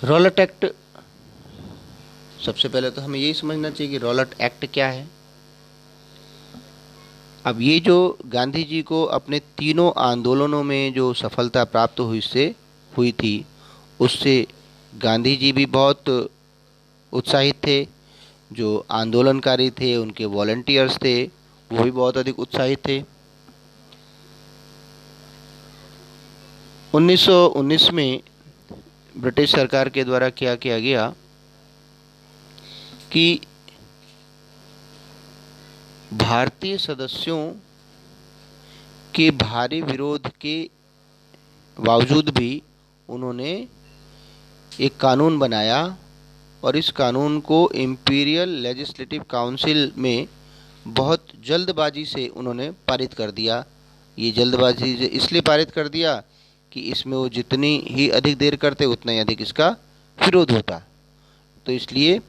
Rowlatt act, सबसे पहले तो हमें यही समझना चाहिए कि रॉलेट एक्ट क्या है। अब ये जो गांधी जी को अपने तीनों आंदोलनों में जो सफलता प्राप्त हुई थी, उससे गांधी जी भी बहुत उत्साहित थे। जो आंदोलनकारी थे, उनके वॉलंटियर्स थे, वो भी बहुत अधिक उत्साहित थे। 1919 में ब्रिटिश सरकार के द्वारा क्या किया गया कि भारतीय सदस्यों के भारी विरोध के बावजूद भी उन्होंने एक कानून बनाया और इस कानून को इंपीरियल लेजिस्लेटिव काउंसिल में बहुत जल्दबाजी से उन्होंने पारित कर दिया। ये जल्दबाजी से इसलिए पारित कर दिया कि इसमें वो जितनी ही अधिक देर करते उतना ही अधिक इसका विरोध होता। तो इसलिए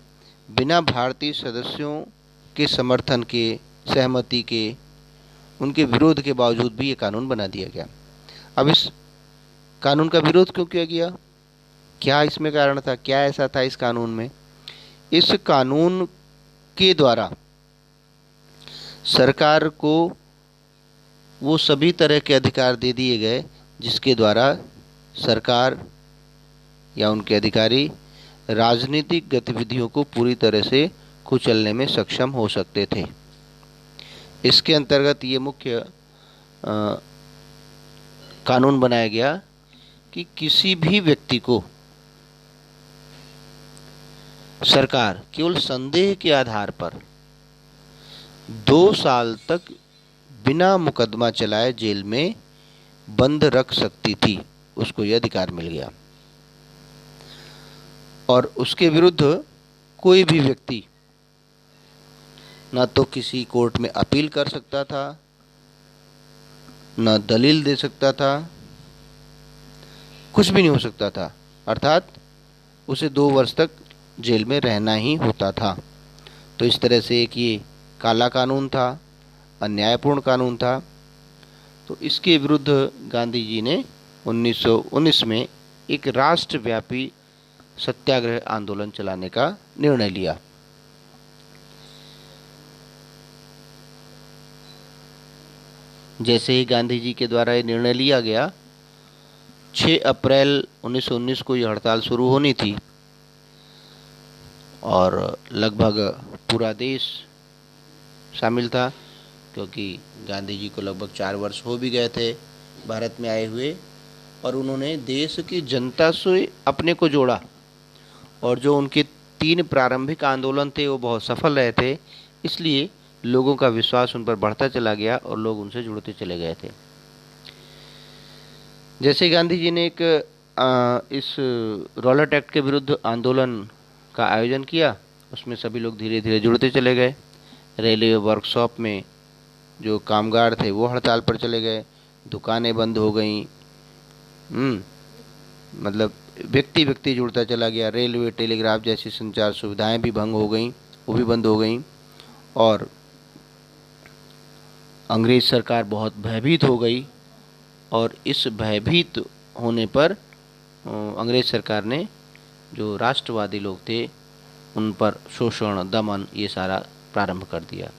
बिना भारतीय सदस्यों के समर्थन के, सहमति के, उनके विरोध के बावजूद भी ये कानून बना दिया गया। अब इस कानून का विरोध क्यों किया गया, क्या इसमें कारण था, क्या ऐसा था इस कानून में? इस कानून के द्वारा सरकार को वो सभी तरह के अधिकार दे दिए गए जिसके द्वारा सरकार या उनके अधिकारी राजनीतिक गतिविधियों को पूरी तरह से कुचलने में सक्षम हो सकते थे। इसके अंतर्गत ये मुख्य कानून बनाया गया कि किसी भी व्यक्ति को सरकार केवल संदेह के आधार पर 2 साल तक बिना मुकदमा चलाए जेल में बंद रख सकती थी, उसको यह अधिकार मिल गया। और उसके विरुद्ध कोई भी व्यक्ति ना तो किसी कोर्ट में अपील कर सकता था, ना दलील दे सकता था, कुछ भी नहीं हो सकता था। अर्थात उसे 2 वर्ष तक जेल में रहना ही होता था। तो इस तरह से एक ये काला कानून था, अन्यायपूर्ण कानून था। तो इसके विरुद्ध गांधी जी ने 1919 में एक राष्ट्रव्यापी सत्याग्रह आंदोलन चलाने का निर्णय लिया। जैसे ही गांधी जी के द्वारा ये निर्णय लिया गया, 6 अप्रैल 1919 को यह हड़ताल शुरू होनी थी और लगभग पूरा देश शामिल था, क्योंकि गांधी जी को लगभग 4 वर्ष हो भी गए थे भारत में आए हुए, और उन्होंने देश की जनता से अपने को जोड़ा। और जो उनके 3 प्रारंभिक आंदोलन थे वो बहुत सफल रहे थे, इसलिए लोगों का विश्वास उन पर बढ़ता चला गया और लोग उनसे जुड़ते चले गए थे। जैसे गांधी जी ने इस रॉलेट एक्ट के विरुद्ध आंदोलन का आयोजन किया, उसमें सभी लोग धीरे धीरे जुड़ते चले गए। रेलवे वर्कशॉप में जो कामगार थे वो हड़ताल पर चले गए, दुकानें बंद हो गईं, मतलब व्यक्ति व्यक्ति जुड़ता चला गया। रेलवे, टेलीग्राफ जैसी संचार सुविधाएं भी भंग हो गईं, वो भी बंद हो गईं। और अंग्रेज सरकार बहुत भयभीत हो गई और इस भयभीत होने पर अंग्रेज सरकार ने जो राष्ट्रवादी लोग थे उन पर शोषण, दमन, ये सारा प्रारंभ कर दिया।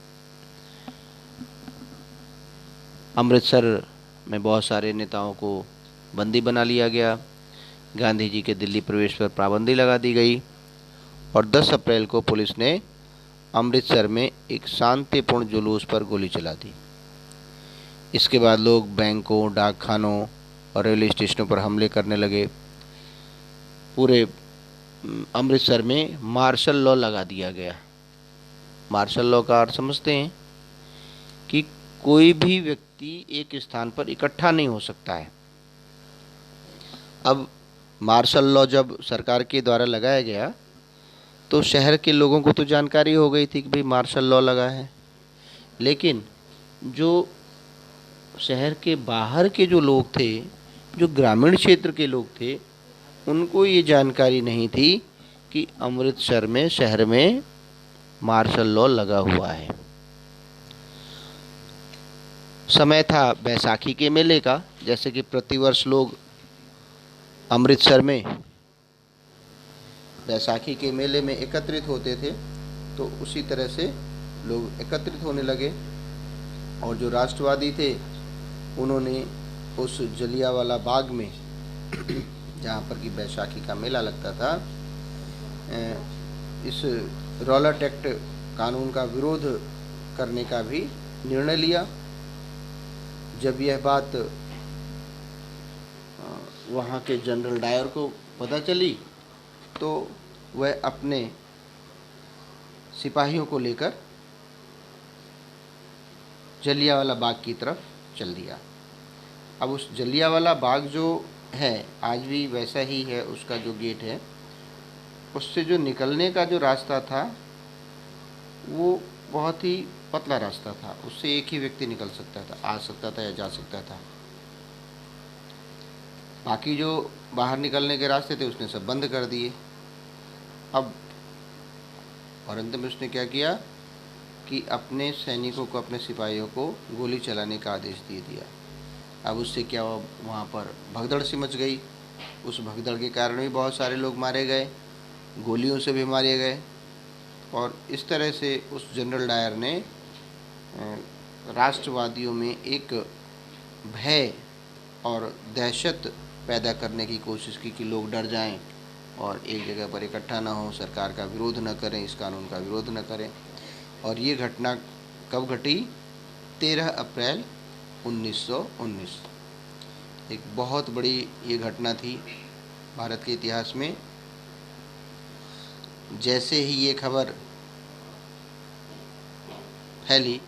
अमृतसर में बहुत सारे नेताओं को बंदी बना लिया गया। गांधी जी के दिल्ली प्रवेश पर पाबंदी लगा दी गई और 10 अप्रैल को पुलिस ने अमृतसर में एक शांतिपूर्ण जुलूस पर गोली चला दी। इसके बाद लोग बैंकों, डाकखानों और रेलवे स्टेशनों पर हमले करने लगे। पूरे अमृतसर में मार्शल लॉ लगा दिया गया। मार्शल लॉ का अर्थ समझते हैं कि कोई भी व्यक्ति एक स्थान पर इकट्ठा नहीं हो सकता है। अब मार्शल लॉ जब सरकार के द्वारा लगाया गया तो शहर के लोगों को तो जानकारी हो गई थी कि भाई मार्शल लॉ लगा है, लेकिन जो शहर के बाहर के जो लोग थे, जो ग्रामीण क्षेत्र के लोग थे, उनको ये जानकारी नहीं थी कि अमृतसर में, शहर में मार्शल लॉ लगा हुआ है। समय था बैसाखी के मेले का, जैसे कि प्रतिवर्ष लोग अमृतसर में बैसाखी के मेले में एकत्रित होते थे, तो उसी तरह से लोग एकत्रित होने लगे। और जो राष्ट्रवादी थे उन्होंने उस जलियांवाला बाग में जहाँ पर कि बैसाखी का मेला लगता था, इस रॉलेट एक्ट कानून का विरोध करने का भी निर्णय लिया। जब यह बात वहाँ के जनरल डायर को पता चली तो वह अपने सिपाहियों को लेकर जलियांवाला बाग की तरफ चल दिया। अब उस जलियांवाला बाग जो है आज भी वैसा ही है, उसका जो गेट है उससे जो निकलने का जो रास्ता था वो बहुत ही पतला रास्ता था, उससे एक ही व्यक्ति निकल सकता था, आ सकता था या जा सकता था। बाकी जो बाहर निकलने के रास्ते थे उसने सब बंद कर दिए। अब और अंत में उसने क्या किया कि अपने सैनिकों को, अपने सिपाहियों को गोली चलाने का आदेश दे दिया। अब उससे क्या हुआ, वहाँ पर भगदड़ सी मच गई। उस भगदड़ के कारण भी बहुत सारे लोग मारे गए, गोलियों से भी मारे गए। और इस तरह से उस जनरल डायर ने राष्ट्रवादियों में एक भय और दहशत पैदा करने की कोशिश की कि लोग डर जाएं और एक जगह पर इकट्ठा ना हो, सरकार का विरोध न करें, इस कानून का विरोध न करें। और ये घटना कब घटी? 13 अप्रैल 1919। एक बहुत बड़ी ये घटना थी भारत के इतिहास में। जैसे ही ये खबर फैली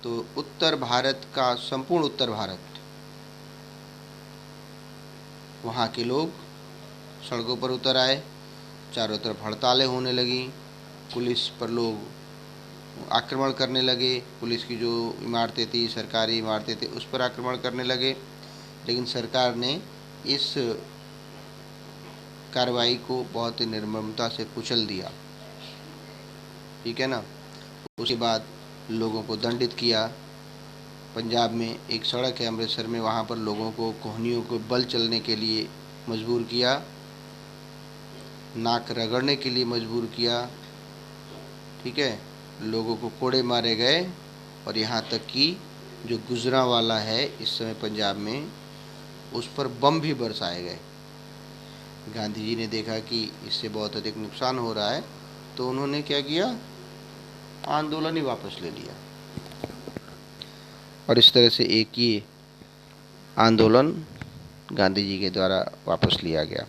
तो उत्तर भारत का, संपूर्ण उत्तर भारत, वहाँ के लोग सड़कों पर उतर आए। चारों तरफ हड़तालें होने लगी, पुलिस पर लोग आक्रमण करने लगे, पुलिस की जो इमारतें थी, सरकारी इमारतें थी, उस पर आक्रमण करने लगे। लेकिन सरकार ने इस कार्रवाई को बहुत ही निर्ममता से कुचल दिया, ठीक है ना। उसके बाद लोगों को दंडित किया। पंजाब में एक सड़क है अमृतसर में, वहाँ पर लोगों को कोहनियों को बल चलने के लिए मजबूर किया, नाक रगड़ने के लिए मजबूर किया, ठीक है। लोगों को कोड़े मारे गए और यहाँ तक कि जो गुजरांवाला है इस समय पंजाब में, उस पर बम भी बरसाए गए। गांधी जी ने देखा कि इससे बहुत अधिक नुकसान हो रहा है तो उन्होंने क्या किया, आंदोलन ही वापस ले लिया। और इस तरह से एक ही आंदोलन गांधी जी के द्वारा वापस लिया गया।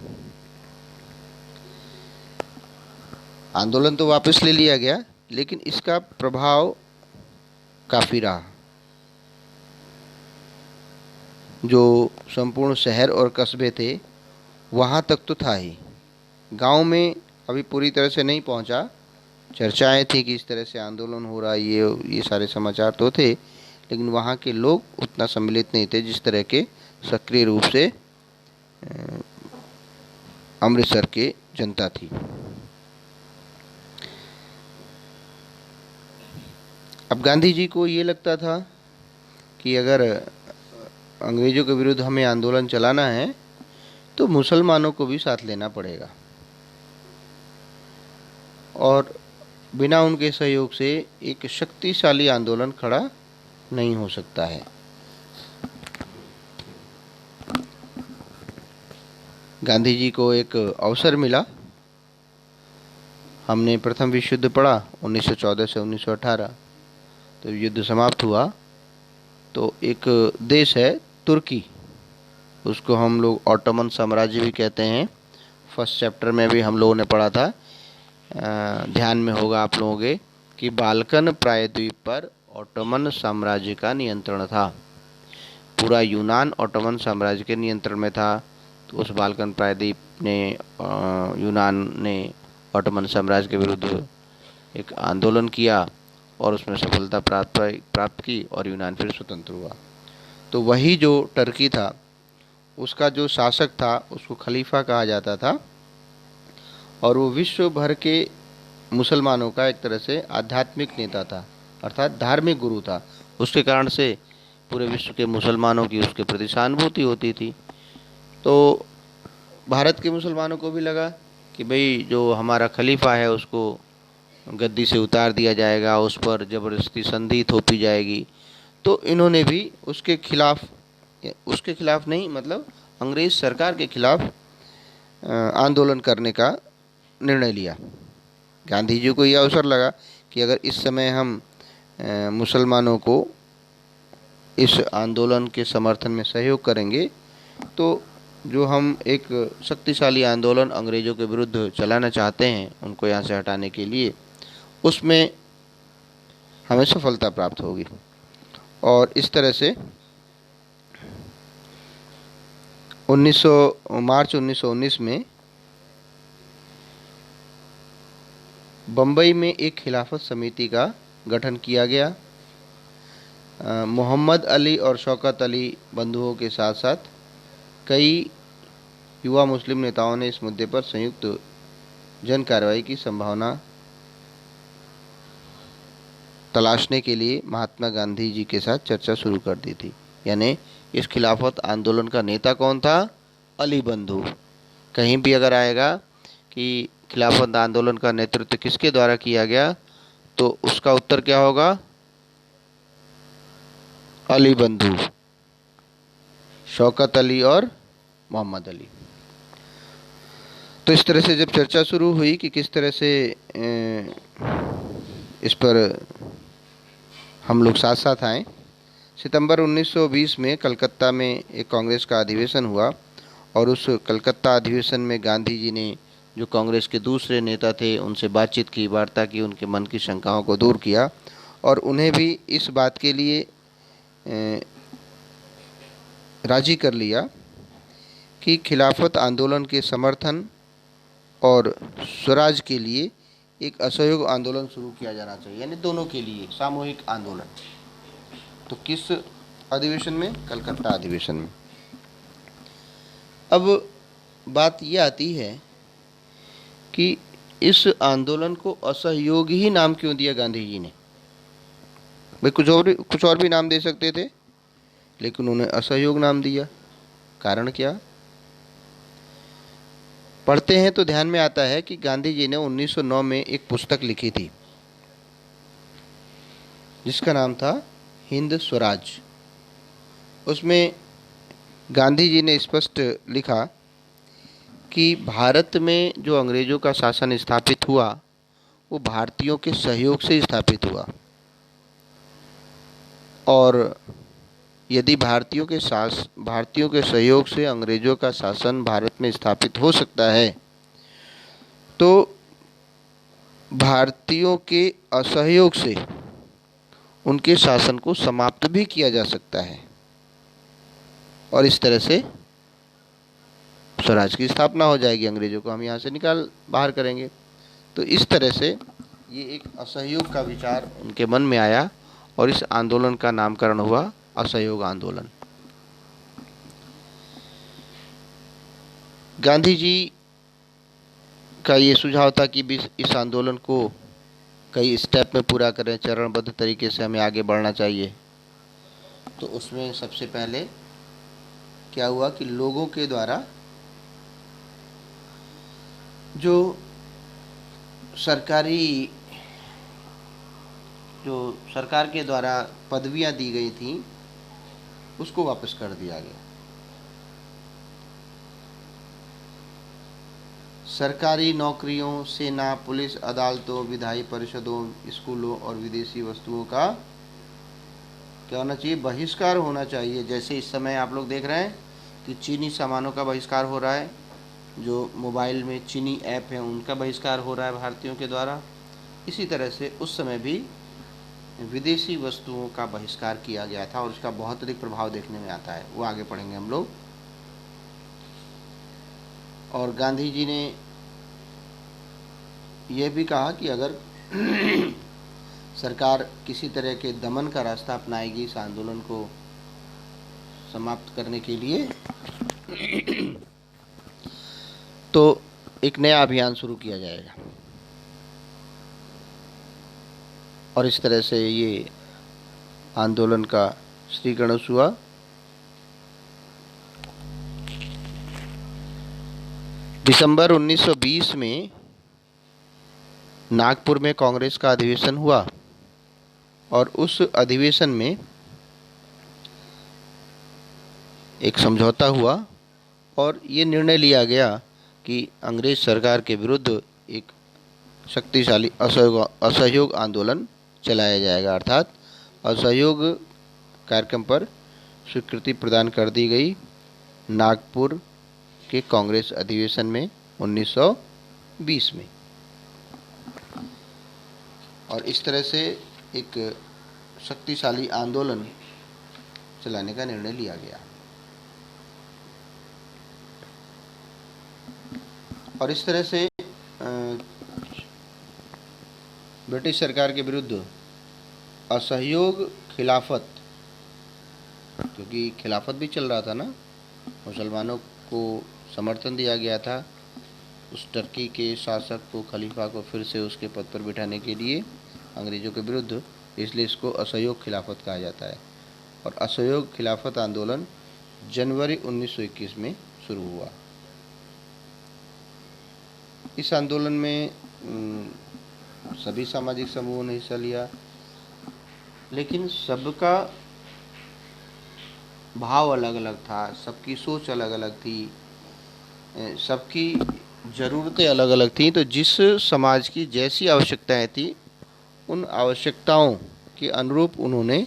आंदोलन तो वापस ले लिया गया, लेकिन इसका प्रभाव काफ़ी रहा। जो संपूर्ण शहर और कस्बे थे वहाँ तक तो था ही, गांव में अभी पूरी तरह से नहीं पहुँचा। चर्चाएं थी कि इस तरह से आंदोलन हो रहा है, ये सारे समाचार तो थे, लेकिन वहाँ के लोग उतना सम्मिलित नहीं थे जिस तरह के सक्रिय रूप से अमृतसर के जनता थी। अब गांधी जी को ये लगता था कि अगर अंग्रेज़ों के विरुद्ध हमें आंदोलन चलाना है तो मुसलमानों को भी साथ लेना पड़ेगा, और बिना उनके सहयोग से एक शक्तिशाली आंदोलन खड़ा नहीं हो सकता है। गांधी जी को एक अवसर मिला। हमने प्रथम विश्व युद्ध पढ़ा 1914 से 1918, तो युद्ध समाप्त हुआ तो एक देश है तुर्की, उसको हम लोग ऑटोमन साम्राज्य भी कहते हैं। फर्स्ट चैप्टर में भी हम लोगों ने पढ़ा था, ध्यान में होगा आप लोगों के, कि बाल्कन प्रायद्वीप पर ऑटोमन साम्राज्य का नियंत्रण था। पूरा यूनान ऑटोमन साम्राज्य के नियंत्रण में था। तो उस बाल्कन प्रायद्वीप ने, यूनान ने ऑटोमन साम्राज्य के विरुद्ध एक आंदोलन किया और उसमें सफलता प्राप्त की और यूनान फिर स्वतंत्र हुआ। तो वही जो टर्की था उसका जो शासक था उसको खलीफा कहा जाता था, और वो विश्व भर के मुसलमानों का एक तरह से आध्यात्मिक नेता था, अर्थात धार्मिक गुरु था। उसके कारण से पूरे विश्व के मुसलमानों की उसके प्रति सहानुभूति होती थी। तो भारत के मुसलमानों को भी लगा कि भाई जो हमारा खलीफा है उसको गद्दी से उतार दिया जाएगा, उस पर ज़बरदस्ती संधि थोपी जाएगी। तो इन्होंने भी उसके खिलाफ नहीं, मतलब अंग्रेज़ सरकार के खिलाफ आंदोलन करने का निर्णय लिया। गांधी जी को यह अवसर लगा कि अगर इस समय हम मुसलमानों को इस आंदोलन के समर्थन में सहयोग करेंगे तो जो हम एक शक्तिशाली आंदोलन अंग्रेज़ों के विरुद्ध चलाना चाहते हैं उनको यहाँ से हटाने के लिए, उसमें हमें सफलता प्राप्त होगी। और इस तरह से मार्च 1919 में बम्बई में एक खिलाफत समिति का गठन किया गया। मोहम्मद अली और शौकत अली बंधुओं के साथ साथ कई युवा मुस्लिम नेताओं ने इस मुद्दे पर संयुक्त जन कार्रवाई की संभावना तलाशने के लिए महात्मा गांधी जी के साथ चर्चा शुरू कर दी थी। यानी इस खिलाफत आंदोलन का नेता कौन था? अली बंधु। कहीं भी अगर आएगा कि खिलाफत आंदोलन का नेतृत्व किसके द्वारा किया गया तो उसका उत्तर क्या होगा? अली बंधु, शौकत अली और मोहम्मद अली। तो इस तरह से जब चर्चा शुरू हुई कि किस तरह से इस पर हम लोग साथ साथ आएँ, सितंबर 1920 में कलकत्ता में एक कांग्रेस का अधिवेशन हुआ और उस कलकत्ता अधिवेशन में गांधी जी ने जो कांग्रेस के दूसरे नेता थे उनसे बातचीत की, वार्ता की, उनके मन की शंकाओं को दूर किया और उन्हें भी इस बात के लिए राजी कर लिया कि खिलाफत आंदोलन के समर्थन और स्वराज के लिए एक असहयोग आंदोलन शुरू किया जाना चाहिए, यानी दोनों के लिए सामूहिक आंदोलन। तो किस अधिवेशन में? कलकत्ता अधिवेशन में। अब बात यह आती है कि इस आंदोलन को असहयोग ही नाम क्यों दिया गांधी जी ने? भाई कुछ और भी नाम दे सकते थे, लेकिन उन्होंने असहयोग नाम दिया। कारण क्या? पढ़ते हैं तो ध्यान में आता है कि गांधी जी ने 1909 में एक पुस्तक लिखी थी जिसका नाम था हिंद स्वराज। उसमें गांधी जी ने स्पष्ट लिखा कि भारत में जो अंग्रेज़ों का शासन स्थापित हुआ वो भारतीयों के सहयोग से स्थापित हुआ और यदि भारतीयों के सहयोग से अंग्रेज़ों का शासन भारत में स्थापित हो सकता है तो भारतीयों के असहयोग से उनके शासन को समाप्त भी किया जा सकता है और इस तरह से स्वराज की स्थापना हो जाएगी, अंग्रेज़ों को हम यहाँ से बाहर करेंगे। तो इस तरह से ये एक असहयोग का विचार उनके मन में आया और इस आंदोलन का नामकरण हुआ असहयोग आंदोलन। गांधी जी का ये सुझाव था कि इस आंदोलन को कई स्टेप में पूरा करें, चरणबद्ध तरीके से हमें आगे बढ़ना चाहिए। तो उसमें सबसे पहले क्या हुआ कि लोगों के द्वारा जो सरकार के द्वारा पदवियां दी गई थी उसको वापस कर दिया गया। सरकारी नौकरियों, सेना, पुलिस, अदालतों, विधायी परिषदों, स्कूलों और विदेशी वस्तुओं का क्या होना चाहिए? बहिष्कार होना चाहिए। जैसे इस समय आप लोग देख रहे हैं कि चीनी सामानों का बहिष्कार हो रहा है, जो मोबाइल में चीनी ऐप हैं उनका बहिष्कार हो रहा है भारतीयों के द्वारा। इसी तरह से उस समय भी विदेशी वस्तुओं का बहिष्कार किया गया था और उसका बहुत अधिक प्रभाव देखने में आता है, वो आगे पढ़ेंगे हम लोग। और गांधी जी ने यह भी कहा कि अगर सरकार किसी तरह के दमन का रास्ता अपनाएगी इस आंदोलन को समाप्त करने के लिए तो एक नया अभियान शुरू किया जाएगा। और इस तरह से ये आंदोलन का श्री गणेश हुआ। दिसंबर 1920 में नागपुर में कांग्रेस का अधिवेशन हुआ और उस अधिवेशन में एक समझौता हुआ और ये निर्णय लिया गया कि अंग्रेज सरकार के विरुद्ध एक शक्तिशाली असहयोग आंदोलन चलाया जाएगा, अर्थात असहयोग कार्यक्रम पर स्वीकृति प्रदान कर दी गई नागपुर के कांग्रेस अधिवेशन में 1920 में। और इस तरह से एक शक्तिशाली आंदोलन चलाने का निर्णय लिया गया। और इस तरह से ब्रिटिश सरकार के विरुद्ध असहयोग खिलाफत, क्योंकि खिलाफत भी चल रहा था ना, मुसलमानों को समर्थन दिया गया था उस टर्की के शासक को, खलीफा को फिर से उसके पद पर बिठाने के लिए अंग्रेज़ों के विरुद्ध, इसलिए इसको असहयोग खिलाफत कहा जाता है। और असहयोग खिलाफत आंदोलन जनवरी 1921 में शुरू हुआ। इस आंदोलन में सभी सामाजिक समूहों ने हिस्सा लिया, लेकिन सबका भाव अलग अलग था, सबकी सोच अलग अलग थी, सबकी ज़रूरतें अलग अलग थीं। तो जिस समाज की जैसी आवश्यकताएं थी, उन आवश्यकताओं के अनुरूप उन्होंने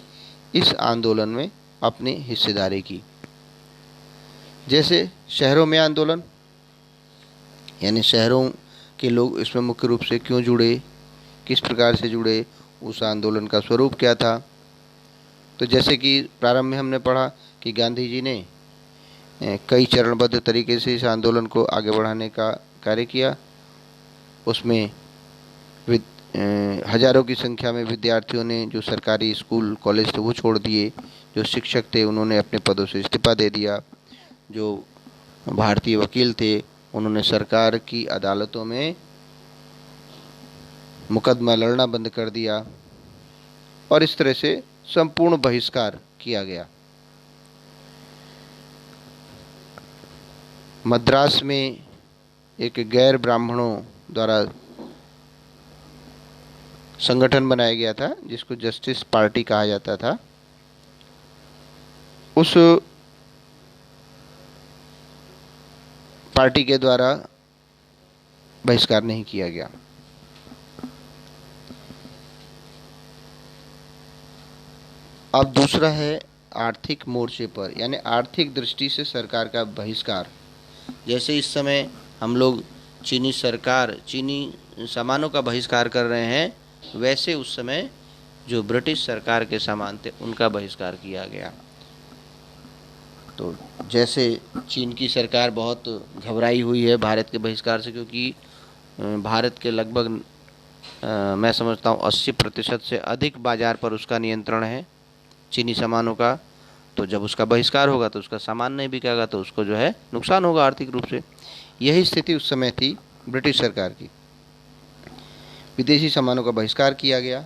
इस आंदोलन में अपनी हिस्सेदारी की। जैसे शहरों में आंदोलन, यानी शहरों के लोग इसमें मुख्य रूप से क्यों जुड़े, किस प्रकार से जुड़े, उस आंदोलन का स्वरूप क्या था। तो जैसे कि प्रारंभ में हमने पढ़ा कि गांधी जी ने कई चरणबद्ध तरीके से इस आंदोलन को आगे बढ़ाने का कार्य किया। उसमें हजारों की संख्या में विद्यार्थियों ने जो सरकारी स्कूल कॉलेज थे वो छोड़ दिए, जो शिक्षक थे उन्होंने अपने पदों से इस्तीफा दे दिया, जो भारतीय वकील थे उन्होंने सरकार की अदालतों में मुकदमा लड़ना बंद कर दिया, और इस तरह से संपूर्ण बहिष्कार किया गया। मद्रास में एक गैर ब्राह्मणों द्वारा संगठन बनाया गया था जिसको जस्टिस पार्टी कहा जाता था। उस पार्टी के द्वारा बहिष्कार नहीं किया गया। अब दूसरा है आर्थिक मोर्चे पर, यानी आर्थिक दृष्टि से सरकार का बहिष्कार। जैसे इस समय हम लोग चीनी सामानों का बहिष्कार कर रहे हैं, वैसे उस समय जो ब्रिटिश सरकार के सामान थे उनका बहिष्कार किया गया। तो जैसे चीन की सरकार बहुत घबराई हुई है भारत के बहिष्कार से, क्योंकि भारत के लगभग मैं समझता हूँ 80% से अधिक बाज़ार पर उसका नियंत्रण है चीनी सामानों का। तो जब उसका बहिष्कार होगा तो उसका सामान नहीं बिकेगा, तो उसको जो है नुकसान होगा आर्थिक रूप से। यही स्थिति उस समय थी ब्रिटिश सरकार की। विदेशी सामानों का बहिष्कार किया गया।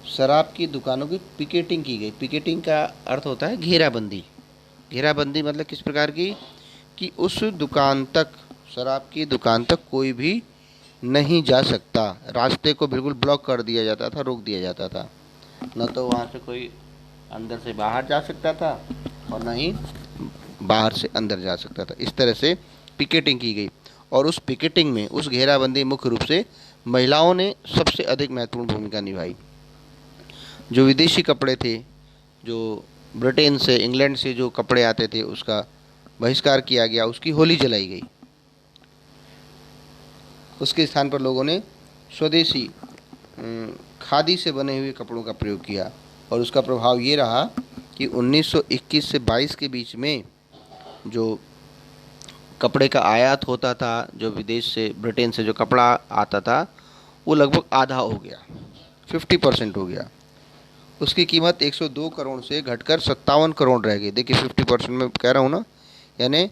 शराब की दुकानों की पिकेटिंग की गई। पिकेटिंग का अर्थ होता है घेराबंदी। घेराबंदी मतलब किस प्रकार की, कि उस दुकान तक, शराब की दुकान तक कोई भी नहीं जा सकता। रास्ते को बिल्कुल ब्लॉक कर दिया जाता था, रोक दिया जाता था। न तो वहाँ से कोई अंदर से बाहर जा सकता था और न ही बाहर से अंदर जा सकता था। इस तरह से पिकेटिंग की गई। और उस पिकेटिंग में, उस घेराबंदी मुख्य रूप से महिलाओं ने सबसे अधिक महत्वपूर्ण भूमिका निभाई। जो विदेशी कपड़े थे, जो ब्रिटेन से, इंग्लैंड से जो कपड़े आते थे, उसका बहिष्कार किया गया, उसकी होली जलाई गई। उसके स्थान पर लोगों ने स्वदेशी खादी से बने हुए कपड़ों का प्रयोग किया। और उसका प्रभाव ये रहा कि 1921 से 22 के बीच में जो कपड़े का आयात होता था, जो विदेश से, ब्रिटेन से जो कपड़ा आता था, वो लगभग आधा हो गया, 50% हो गया। उसकी कीमत 102 करोड़ से घटकर 57 करोड़ रह गई। देखिए 50% में कह रहा हूँ ना, यानी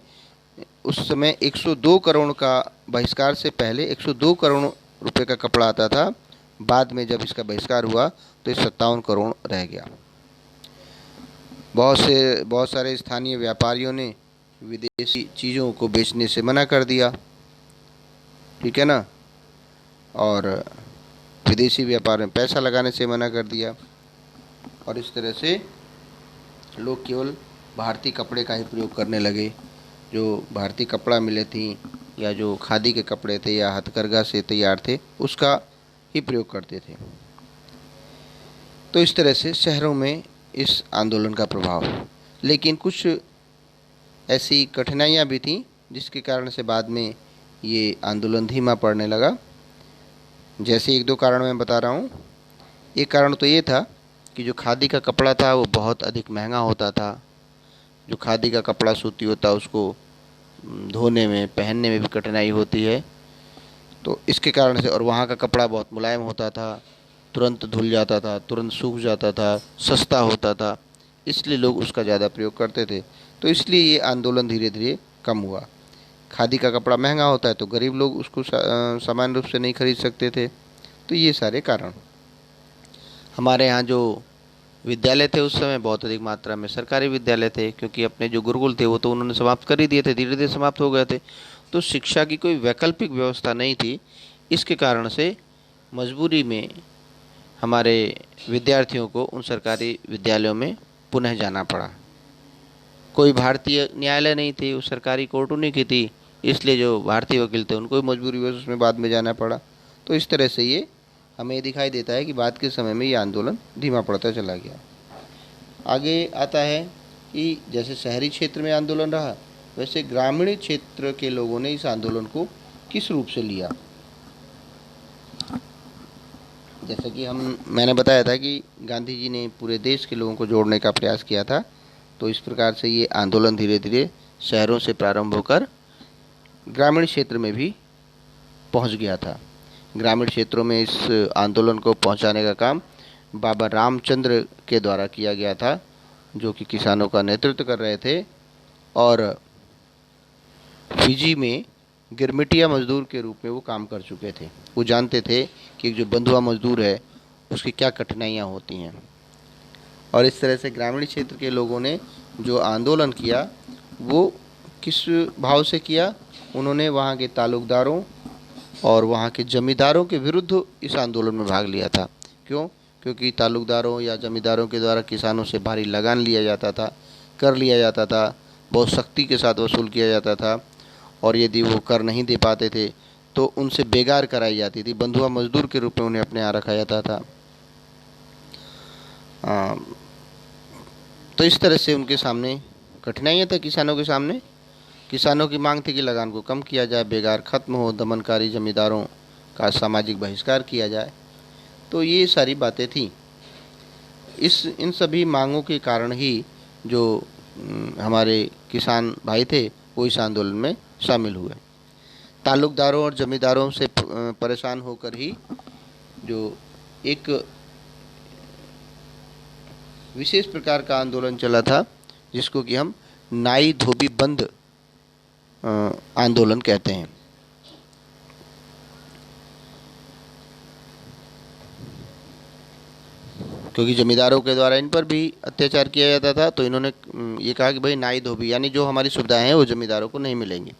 उस समय 102 करोड़ का, बहिष्कार से पहले 102 करोड़ रुपए का कपड़ा आता था। बाद में जब इसका बहिष्कार हुआ तो ये 57 करोड़ रह गया। बहुत सारे स्थानीय व्यापारियों ने विदेशी चीज़ों को बेचने से मना कर दिया, ठीक है ना, और विदेशी व्यापार में पैसा लगाने से मना कर दिया। और इस तरह से लोग केवल भारतीय कपड़े का ही प्रयोग करने लगे। जो भारतीय कपड़ा मिले थी या जो खादी के कपड़े थे या हथकरघा से तैयार थे उसका ही प्रयोग करते थे। तो इस तरह से शहरों में इस आंदोलन का प्रभाव, लेकिन कुछ ऐसी कठिनाइयाँ भी थीं जिसके कारण से बाद में ये आंदोलन धीमा पड़ने लगा। जैसे एक दो कारण मैं बता रहा हूँ। एक कारण तो ये था कि जो खादी का कपड़ा था वो बहुत अधिक महंगा होता था। जो खादी का कपड़ा सूती होता उसको धोने में, पहनने में भी कठिनाई होती है, तो इसके कारण से, और वहाँ का कपड़ा बहुत मुलायम होता था, तुरंत धुल जाता था, तुरंत सूख जाता था, सस्ता होता था, इसलिए लोग उसका ज़्यादा प्रयोग करते थे। तो इसलिए ये आंदोलन धीरे धीरे कम हुआ। खादी का कपड़ा महंगा होता है तो गरीब लोग उसको सामान्य रूप से नहीं खरीद सकते थे। तो ये सारे कारण। हमारे यहाँ जो विद्यालय थे उस समय बहुत अधिक मात्रा में सरकारी विद्यालय थे, क्योंकि अपने जो गुरुकुल थे वो तो उन्होंने समाप्त कर ही दिए थे, धीरे धीरे समाप्त हो गए थे। तो शिक्षा की कोई वैकल्पिक व्यवस्था नहीं थी। इसके कारण से मजबूरी में हमारे विद्यार्थियों को उन सरकारी विद्यालयों में पुनः जाना पड़ा। कोई भारतीय न्यायालय नहीं थी, उस सरकारी कोर्ट उन्हीं की थी, इसलिए जो भारतीय वकील थे उनको भी मजबूरी वश उसमें बाद में जाना पड़ा। तो इस तरह से ये हमें दिखाई देता है कि बाद के समय में ये आंदोलन धीमा पड़ता चला गया। आगे आता है कि जैसे शहरी क्षेत्र में आंदोलन रहा, वैसे ग्रामीण क्षेत्र के लोगों ने इस आंदोलन को किस रूप से लिया। जैसे कि मैंने बताया था कि गांधी जी ने पूरे देश के लोगों को जोड़ने का प्रयास किया था, तो इस प्रकार से ये आंदोलन धीरे धीरे शहरों से प्रारंभ होकर ग्रामीण क्षेत्र में भी पहुंच गया था। ग्रामीण क्षेत्रों में इस आंदोलन को पहुंचाने का काम बाबा रामचंद्र के द्वारा किया गया था, जो कि किसानों का नेतृत्व कर रहे थे और फिजी में गिरमिटिया मजदूर के रूप में वो काम कर चुके थे। वो जानते थे कि जो बंधुआ मजदूर है उसकी क्या कठिनाइयाँ होती हैं। और इस तरह से ग्रामीण क्षेत्र के लोगों ने जो आंदोलन किया वो किस भाव से किया, उन्होंने वहाँ के ताल्लुकदारों और वहाँ के जमींदारों के विरुद्ध इस आंदोलन में भाग लिया था। क्यों? क्योंकि ताल्लुकदारों या जमींदारों के द्वारा किसानों से भारी लगान लिया जाता था, कर लिया जाता था, बहुत सख्ती के साथ वसूल किया जाता था, और यदि वो कर नहीं दे पाते थे तो उनसे बेगार कराई जाती थी, बंधुआ मजदूर के रूप में उन्हें अपने यहाँ रखा जाता था। तो इस तरह से उनके सामने कठिनाइयाँ थी। किसानों के सामने किसानों की मांग थी कि लगान को कम किया जाए, बेगार खत्म हो, दमनकारी जमींदारों का सामाजिक बहिष्कार किया जाए। तो ये सारी बातें थीं। इन सभी मांगों के कारण ही जो हमारे किसान भाई थे वो इस आंदोलन में शामिल हुए। ताल्लुकदारों और जमींदारों से परेशान होकर ही जो एक विशेष प्रकार का आंदोलन चला था जिसको कि हम नाई धोबी बंद आंदोलन कहते हैं। क्योंकि जमींदारों के द्वारा इन पर भी अत्याचार किया जाता था, तो इन्होंने ये कहा कि भाई नाई धोबी यानी जो हमारी सुविधाएं हैं वो जमींदारों को नहीं मिलेंगी।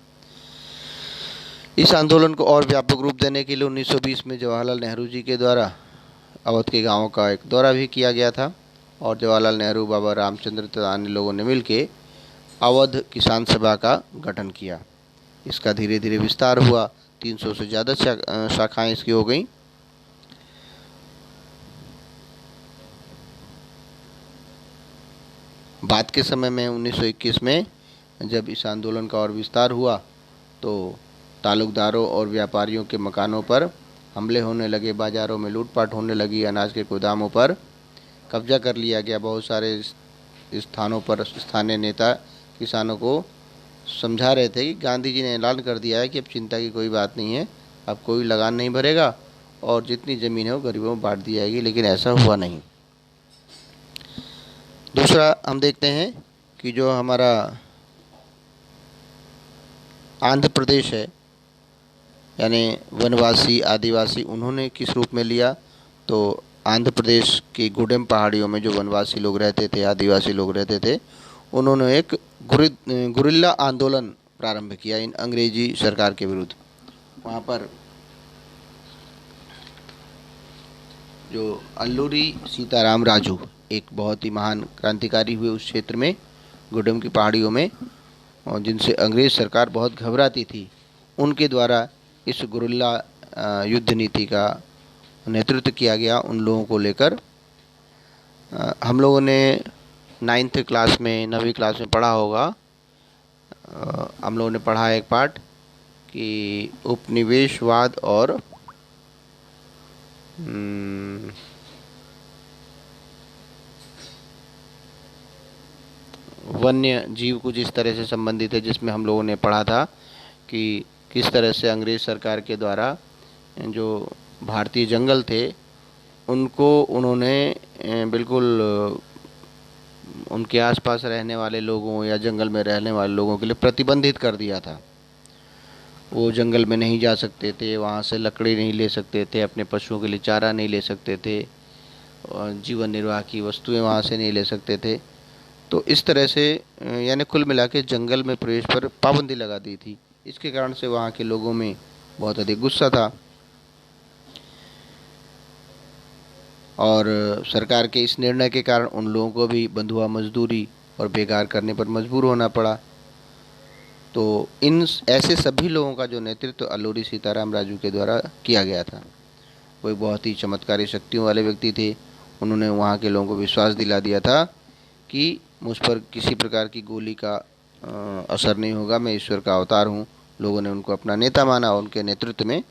इस आंदोलन को और व्यापक रूप देने के लिए 1920 में जवाहरलाल नेहरू जी के द्वारा अवध के गांवों का एक दौरा भी किया गया था, और जवाहरलाल नेहरू, बाबा रामचंद्र तथा अन्य लोगों ने मिलकर अवध किसान सभा का गठन किया। इसका धीरे धीरे विस्तार हुआ, 300 से ज़्यादा शाखाएं इसकी हो गई। बाद के समय में 1921 में जब इस आंदोलन का और विस्तार हुआ तो ताल्लुकदारों और व्यापारियों के मकानों पर हमले होने लगे, बाज़ारों में लूटपाट होने लगी, अनाज के गोदामों पर कब्जा कर लिया गया। बहुत सारे स्थानों पर स्थानीय नेता किसानों को समझा रहे थे कि गांधी जी ने ऐलान कर दिया है कि अब चिंता की कोई बात नहीं है, अब कोई लगान नहीं भरेगा और जितनी ज़मीन है वो गरीबों में बांट दी जाएगी, लेकिन ऐसा हुआ नहीं। दूसरा हम देखते हैं कि जो हमारा आंध्र प्रदेश है यानी वनवासी आदिवासी, उन्होंने किस रूप में लिया। तो आंध्र प्रदेश की गुडेम पहाड़ियों में जो वनवासी लोग रहते थे, आदिवासी लोग रहते थे, उन्होंने एक गुरिल्ला आंदोलन प्रारंभ किया इन अंग्रेजी सरकार के विरुद्ध। वहाँ पर जो अल्लूरी सीताराम राजू एक बहुत ही महान क्रांतिकारी हुए उस क्षेत्र में, गुडेम की पहाड़ियों में, और जिनसे अंग्रेज़ सरकार बहुत घबराती थी, उनके द्वारा इस गुरिल्ला युद्ध नीति का नेतृत्व किया गया उन लोगों को लेकर। हम लोगों ने 9th क्लास में, 9वीं क्लास में पढ़ा होगा, हम लोगों ने पढ़ा एक पाठ कि उपनिवेशवाद और वन्य जीव कुछ इस तरह से संबंधित है, जिसमें हम लोगों ने पढ़ा था कि किस तरह से अंग्रेज़ सरकार के द्वारा जो भारतीय जंगल थे उनको उन्होंने बिल्कुल उनके आसपास रहने वाले लोगों या जंगल में रहने वाले लोगों के लिए प्रतिबंधित कर दिया था। वो जंगल में नहीं जा सकते थे, वहाँ से लकड़ी नहीं ले सकते थे, अपने पशुओं के लिए चारा नहीं ले सकते थे, और जीवन निर्वाह की वस्तुएं वहाँ से नहीं ले सकते थे। तो इस तरह से यानी कुल मिला के जंगल में प्रवेश पर पाबंदी लगा दी थी। इसके कारण से वहाँ के लोगों में बहुत अधिक गुस्सा था, और सरकार के इस निर्णय के कारण उन लोगों को भी बंधुआ मजदूरी और बेकार करने पर मजबूर होना पड़ा। तो इन ऐसे सभी लोगों का जो नेतृत्व अल्लूरी सीताराम राजू के द्वारा किया गया था। वो एक बहुत ही चमत्कारी शक्तियों वाले व्यक्ति थे। उन्होंने वहाँ के लोगों को विश्वास दिला दिया था कि मुझ पर किसी प्रकार की गोली का असर नहीं होगा, मैं ईश्वर का अवतार हूँ। लोगों ने उनको अपना नेता माना और उनके नेतृत्व में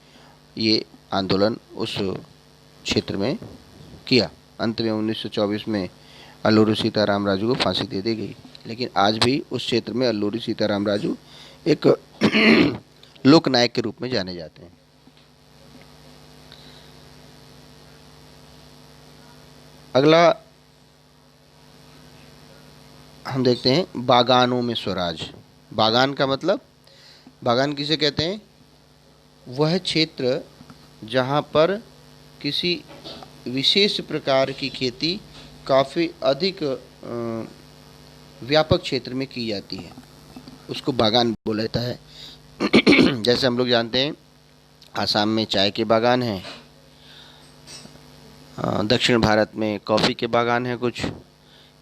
ये आंदोलन उस क्षेत्र में किया। अंत में 1924 में अल्लूरी सीताराम राजू को फांसी दे दी गई। लेकिन आज भी उस क्षेत्र में अल्लूरी सीताराम राजू एक लोकनायक के रूप में जाने जाते हैं। अगला हम देखते हैं बागानों में स्वराज। बागान का मतलब, बागान किसे कहते हैं? वह क्षेत्र जहाँ पर किसी विशेष प्रकार की खेती काफ़ी अधिक व्यापक क्षेत्र में की जाती है, उसको बागान बोला जाता है। जैसे हम लोग जानते हैं आसाम में चाय के बागान हैं, दक्षिण भारत में कॉफ़ी के बागान हैं कुछ,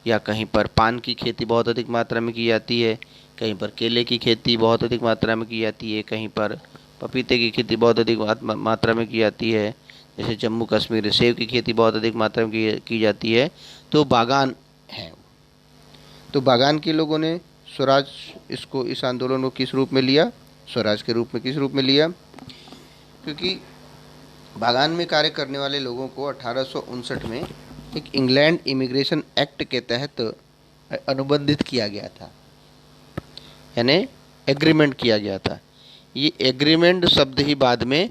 या कहीं पर पान की खेती बहुत अधिक मात्रा में की जाती है, कहीं पर केले की खेती बहुत अधिक मात्रा में की जाती है, कहीं पर पपीते की खेती बहुत अधिक मात्रा में की जाती है, जैसे जम्मू कश्मीर सेब की खेती बहुत अधिक मात्रा में की जाती है। तो बागान है। तो बागान के लोगों ने स्वराज इस आंदोलन को किस रूप में लिया? स्वराज के रूप में किस रूप में लिया? क्योंकि बागान में कार्य करने वाले लोगों को 1859 में एक इंग्लैंड इमिग्रेशन एक्ट के तहत अनुबंधित किया गया था, यानी एग्रीमेंट किया गया था। ये एग्रीमेंट शब्द ही बाद में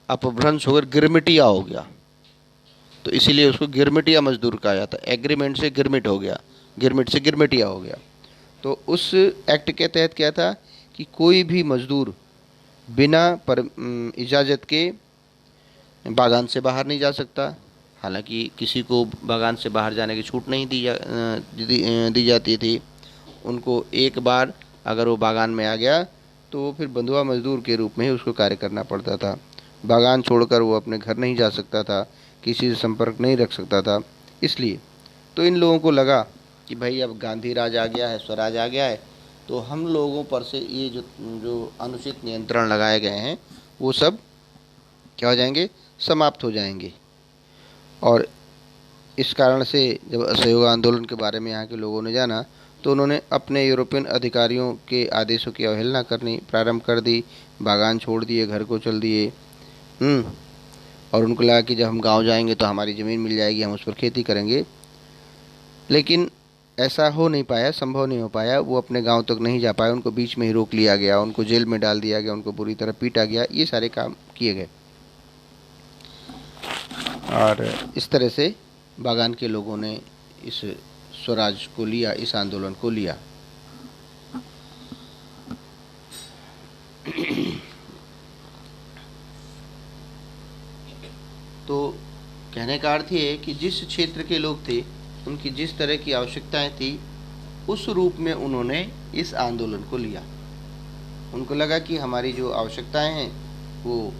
अपभ्रंश होकर गिरमिटिया हो गया, तो इसीलिए उसको गिरमिटिया मजदूर कहा जाता है। एग्रीमेंट से गिरमिट हो गया, गिरमिट से गिरमिटिया हो गया। तो उस एक्ट के तहत क्या था कि कोई भी मजदूर बिना इजाज़त के बागान से बाहर नहीं जा सकता। हालांकि किसी को बागान से बाहर जाने की छूट नहीं दी जाती थी। उनको एक बार अगर वो बागान में आ गया तो वो फिर बंधुआ मजदूर के रूप में ही उसको कार्य करना पड़ता था। बागान छोड़कर वो अपने घर नहीं जा सकता था, किसी से संपर्क नहीं रख सकता था। इसलिए तो इन लोगों को लगा कि भाई अब गांधी राज आ गया है, स्वराज आ गया है, तो हम लोगों पर से ये जो अनुचित नियंत्रण लगाए गए हैं वो सब क्या हो जाएंगे? समाप्त हो जाएंगे। और इस कारण से जब असहयोग आंदोलन के बारे में यहाँ के लोगों ने जाना तो उन्होंने अपने यूरोपियन अधिकारियों के आदेशों की अवहेलना करनी प्रारंभ कर दी, बागान छोड़ दिए, घर को चल दिए। और उनको लगा कि जब हम गांव जाएंगे तो हमारी ज़मीन मिल जाएगी, हम उस पर खेती करेंगे। लेकिन ऐसा हो नहीं पाया, संभव नहीं हो पाया। वो अपने गांव तक नहीं जा पाए, उनको बीच में ही रोक लिया गया, उनको जेल में डाल दिया गया, उनको बुरी तरह पीटा गया। ये सारे काम किए गए और इस तरह से बागान के लोगों ने इस स्वराज को लिया, इस आंदोलन को लिया। तो कहने का अर्थ ये है कि जिस क्षेत्र के लोग थे, उनकी जिस तरह की आवश्यकताएं थी, उस रूप में उन्होंने इस आंदोलन को लिया। उनको लगा कि हमारी जो आवश्यकताएं हैं वो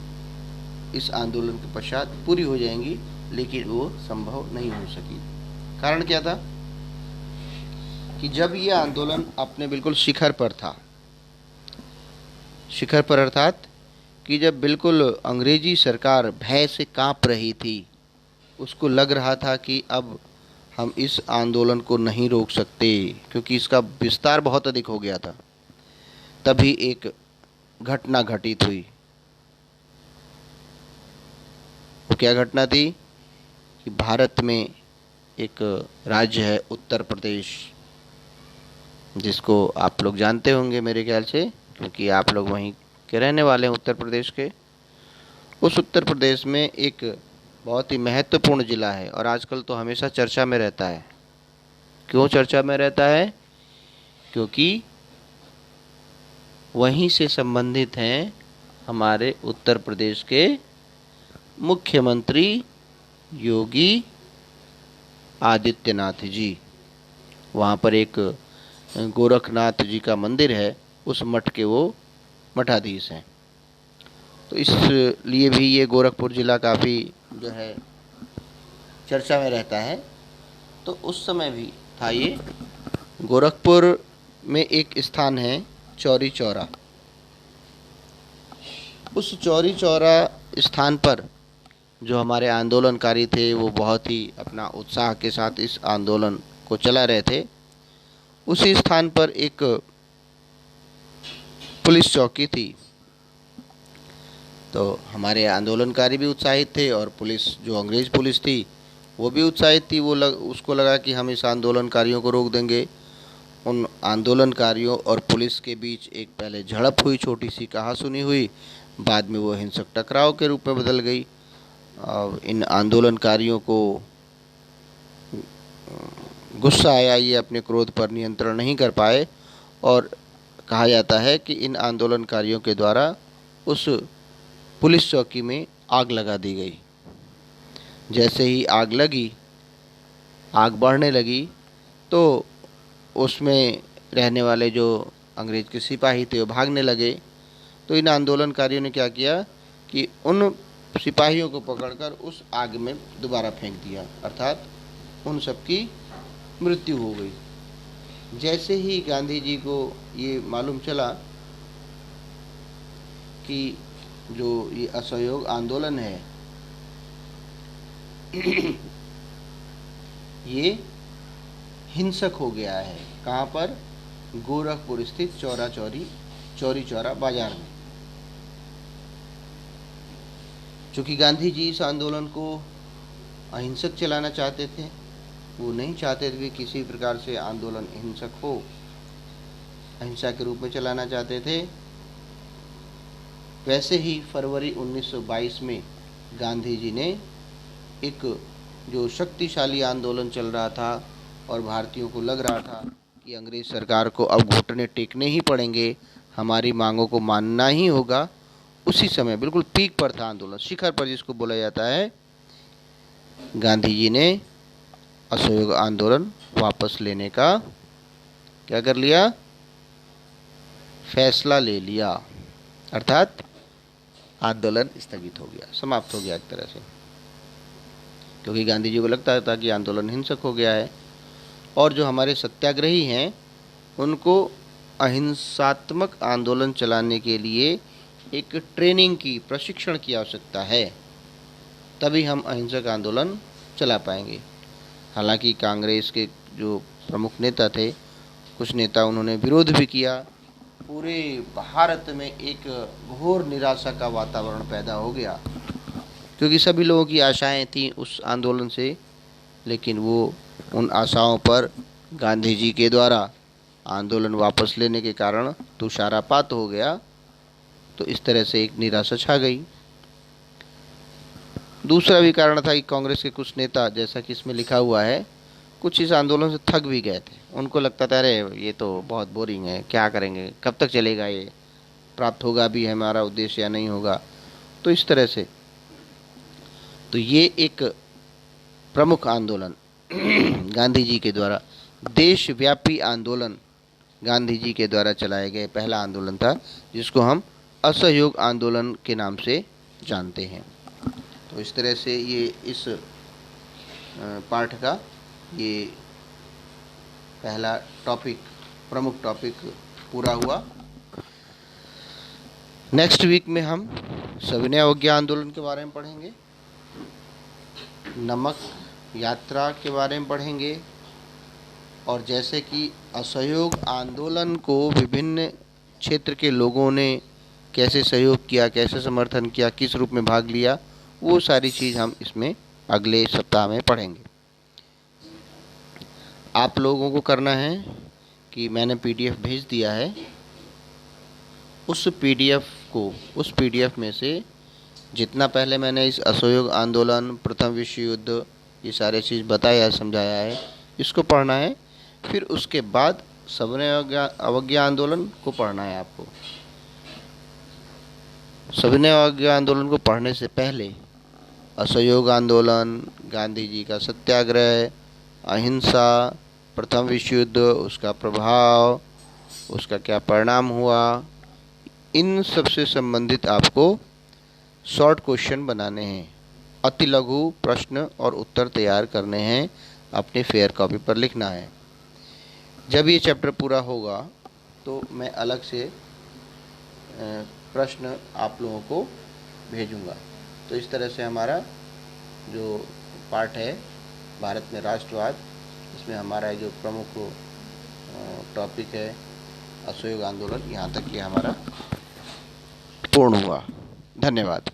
इस आंदोलन के पश्चात पूरी हो जाएंगी, लेकिन वो संभव नहीं हो सकी। कारण क्या था कि जब ये आंदोलन अपने बिल्कुल शिखर पर था, शिखर पर अर्थात कि जब बिल्कुल अंग्रेजी सरकार भय से कांप रही थी, उसको लग रहा था कि अब हम इस आंदोलन को नहीं रोक सकते क्योंकि इसका विस्तार बहुत अधिक हो गया था, तभी एक घटना घटित हुई। वो क्या घटना थी कि भारत में एक राज्य है उत्तर प्रदेश, जिसको आप लोग जानते होंगे मेरे ख्याल से, क्योंकि आप लोग वहीं के रहने वाले हैं उत्तर प्रदेश के। उस उत्तर प्रदेश में एक बहुत ही महत्वपूर्ण ज़िला है और आजकल तो हमेशा चर्चा में रहता है। क्यों चर्चा में रहता है? क्योंकि वहीं से संबंधित हैं हमारे उत्तर प्रदेश के मुख्यमंत्री योगी आदित्यनाथ जी। वहाँ पर एक गोरखनाथ जी का मंदिर है, उस मठ के वो मठाधीश हैं। तो इसलिए भी ये गोरखपुर ज़िला काफ़ी जो है चर्चा में रहता है। तो उस समय भी था ये। गोरखपुर में एक स्थान है चौरी चौरा। उस चौरी चौरा स्थान पर जो हमारे आंदोलनकारी थे वो बहुत ही अपना उत्साह के साथ इस आंदोलन को चला रहे थे। उसी स्थान पर एक पुलिस चौकी थी। तो हमारे आंदोलनकारी भी उत्साहित थे और पुलिस, जो अंग्रेज़ पुलिस थी, वो भी उत्साहित थी। उसको लगा कि हम इस आंदोलनकारियों को रोक देंगे। उन आंदोलनकारियों और पुलिस के बीच एक पहले झड़प हुई, छोटी सी कहासुनी हुई, बाद में वो हिंसक टकराव के रूप में बदल गई। इन आंदोलनकारियों को गुस्सा आया, ये अपने क्रोध पर नियंत्रण नहीं कर पाए और कहा जाता है कि इन आंदोलनकारियों के द्वारा उस पुलिस चौकी में आग लगा दी गई। जैसे ही आग लगी, आग बढ़ने लगी, तो उसमें रहने वाले जो अंग्रेज़ के सिपाही थे वो भागने लगे। तो इन आंदोलनकारियों ने क्या किया कि उन सिपाहियों को पकड़कर उस आग में दोबारा फेंक दिया, अर्थात उन सबकी मृत्यु हो गई। जैसे ही गांधी जी को ये मालूम चला कि जो ये असहयोग आंदोलन है ये हिंसक हो गया है, कहाँ पर? गोरखपुर स्थित चौरी चौरा बाजार में। चूँकि गांधी जी इस आंदोलन को अहिंसक चलाना चाहते थे, वो नहीं चाहते थे कि किसी प्रकार से आंदोलन हिंसक हो, अहिंसा के रूप में चलाना चाहते थे। वैसे ही फरवरी 1922 में गांधी जी ने एक जो शक्तिशाली आंदोलन चल रहा था और भारतीयों को लग रहा था कि अंग्रेज़ सरकार को अब घुटने टेकने ही पड़ेंगे, हमारी मांगों को मानना ही होगा, उसी समय बिल्कुल पीक पर था आंदोलन, शिखर पर जिसको बोला जाता है। गांधी जी ने असहयोग आंदोलन वापस लेने का क्या कर लिया? फैसला ले लिया, अर्थात आंदोलन स्थगित हो गया, समाप्त हो गया एक तरह से, क्योंकि गांधी जी को लगता था कि आंदोलन हिंसक हो गया है। और जो हमारे सत्याग्रही हैं उनको अहिंसात्मक आंदोलन चलाने के लिए एक ट्रेनिंग की, प्रशिक्षण की आवश्यकता है, तभी हम अहिंसक आंदोलन चला पाएंगे। हालांकि कांग्रेस के जो प्रमुख नेता थे, कुछ नेता, उन्होंने विरोध भी किया। पूरे भारत में एक घोर निराशा का वातावरण पैदा हो गया, क्योंकि सभी लोगों की आशाएं थीं उस आंदोलन से, लेकिन वो उन आशाओं पर गांधी जी के द्वारा आंदोलन वापस लेने के कारण तुषारापात हो गया। तो इस तरह से एक निराशा छा गई। दूसरा भी कारण था कि कांग्रेस के कुछ नेता, जैसा कि इसमें लिखा हुआ है, कुछ इस आंदोलन से थक भी गए थे। उनको लगता था अरे ये तो बहुत बोरिंग है, क्या करेंगे, कब तक चलेगा ये, प्राप्त होगा भी हमारा उद्देश्य या नहीं होगा। तो इस तरह से तो ये एक प्रमुख आंदोलन गांधी जी के द्वारा, देशव्यापी आंदोलन गांधी जी के द्वारा चलाए गए पहला आंदोलन था, जिसको हम असहयोग आंदोलन के नाम से जानते हैं। तो इस तरह से ये इस पाठ का ये पहला टॉपिक, प्रमुख टॉपिक पूरा हुआ। नेक्स्ट वीक में हम सविनय अवज्ञा आंदोलन के बारे में पढ़ेंगे, नमक यात्रा के बारे में पढ़ेंगे, और जैसे कि असहयोग आंदोलन को विभिन्न क्षेत्र के लोगों ने कैसे सहयोग किया, कैसे समर्थन किया, किस रूप में भाग लिया, वो सारी चीज़ हम इसमें अगले सप्ताह में पढ़ेंगे। आप लोगों को करना है कि मैंने पीडीएफ भेज दिया है, उस पीडीएफ में से जितना पहले मैंने इस असहयोग आंदोलन, प्रथम विश्व युद्ध, ये सारे चीज़ बताया, समझाया है, इसको पढ़ना है। फिर उसके बाद सविनय अवज्ञा आंदोलन को पढ़ना है आपको। सविनय अवज्ञा आंदोलन को पढ़ने से पहले असहयोग आंदोलन, गांधी जी का सत्याग्रह, अहिंसा, प्रथम विश्व युद्ध, उसका प्रभाव, उसका क्या परिणाम हुआ, इन सब से संबंधित आपको शॉर्ट क्वेश्चन बनाने हैं, अति लघु प्रश्न और उत्तर तैयार करने हैं, अपने फेयर कॉपी पर लिखना है। जब ये चैप्टर पूरा होगा तो मैं अलग से प्रश्न आप लोगों को भेजूंगा। तो इस तरह से हमारा जो पार्ट है भारत में राष्ट्रवाद, इसमें हमारा जो प्रमुख टॉपिक है असहयोग आंदोलन, यहाँ तक ये हमारा पूर्ण हुआ। धन्यवाद।